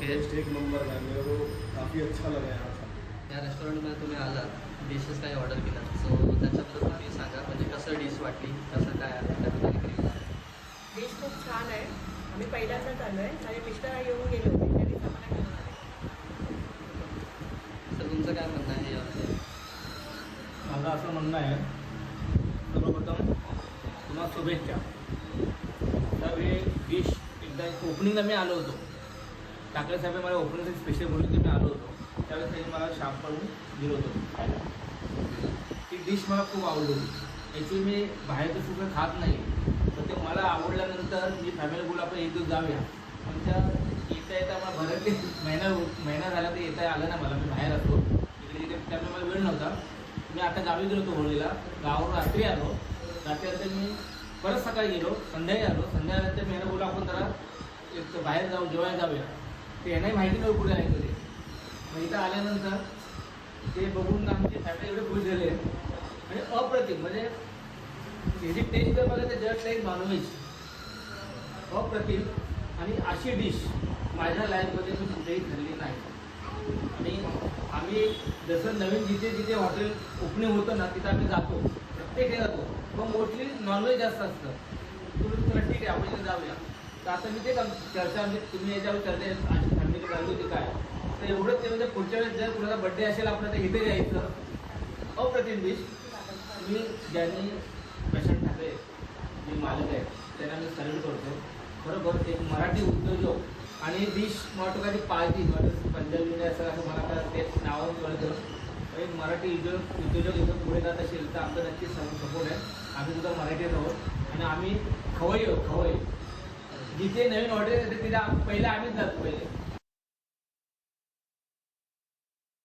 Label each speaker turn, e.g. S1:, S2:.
S1: Taste एक number है, मेरे को काफ़ी अच्छा लगा यहाँ का।
S2: या रेस्टॉरंटमध्ये तुम्ही आलात, डिशेस काही ऑर्डर केलात, सो त्याच्याबद्दल तुम्ही सांगा, म्हणजे कसं डिश वाटली, कसं काय आहे त्याबद्दल एक review.
S3: डिश खूप छान आहे. आम्ही पहिल्यांदाच आलो आहे. माझे मिस्टर येऊन गेले होते, त्यांनी आम्हाला घेऊन आले.
S2: तर तुमचं काय म्हणणं आहे यावर?
S4: माझं असं म्हणणं आहे, सर्वप्रथम तुम्हाला शुभेच्छा. तर हे डिश एकदा ओपनिंगला मी आलो होतो, टाकळे साहेब मला ओपनिंगसाठी स्पेशल बोलून मी आलो होतो, त्यावेळेस त्यांनी मला शाप करून दिलं होतं खायला. ती डिश मला खूप आवडली होती. याची मी बाहेरचं सुद्धा खात नाही, तर ते मला आवडल्यानंतर मी फॅमिली बोलू आपण एक दिवस जाऊया. आमच्या येता येता मला भरत महिना झाला तर येता आलं ना मला, मी बाहेर असतो इकडे तिकडे, त्यामुळे मला वेळ नव्हता. मी आता गावी गेलो होतो होळीला, गावावरून रात्री आलो. रात्री मी परत सकाळी गेलो, संध्याकाळी आलो. संध्याकाळनंतर मी बोलू आपण जरा एक बाहेर जाऊ, जेवायला जाऊया. ते यांनाही माहिती नव्हतं कुठे आहे तरी. मग इथं आल्यानंतर ते बघून आमची फॅमिली एवढे खुश झाले आणि अप्रतिम, म्हणजे ह्याची टेस्ट जर बघा तर जस्ट लाईक नॉनव्हेज, अप्रतिम. आणि अशी डिश माझ्या लाईफमध्ये मी कुठेही खाल्ली नाही. आणि आम्ही जसं नवीन जिथे जिथे हॉटेल ओपनिंग होतं ना, तिथं आम्ही जातो, प्रत्येक हे जातो, मग मोस्टली नॉनव्हेज जास्त असतं. तुम्ही ठीक आहे आपण इथे जाऊया. तर आता मी ते चर्चा, म्हणजे तुम्ही याच्यावर चर्चा अशी फॅमिली झाली होती काय, तर एवढंच ते म्हणजे पुढच्या वेळेस जर कुणाचा बड्डे असेल आपलं तर इथे यायचं. अप्रतिम डिश. मी ज्यांनी पेशंट ठाकरे जे मालक आहेत त्यांना मी सल्यूट करतो. बरोबर एक मराठी उद्योजक आणि डिश म्हणतो का ती पाळती पंजाबी असं मला का ते नावावरून कळतं. एक मराठी उद्योजक इथं पुढे जात असेल तर आमचा नक्कीच सपोर्ट आहे. आम्ही सुद्धा मराठीत आहोत आणि आम्ही खवई आहोत. खवई जिथे नवीन ऑर्डर येते तिथे पहिले आम्हीच जातो पहिले.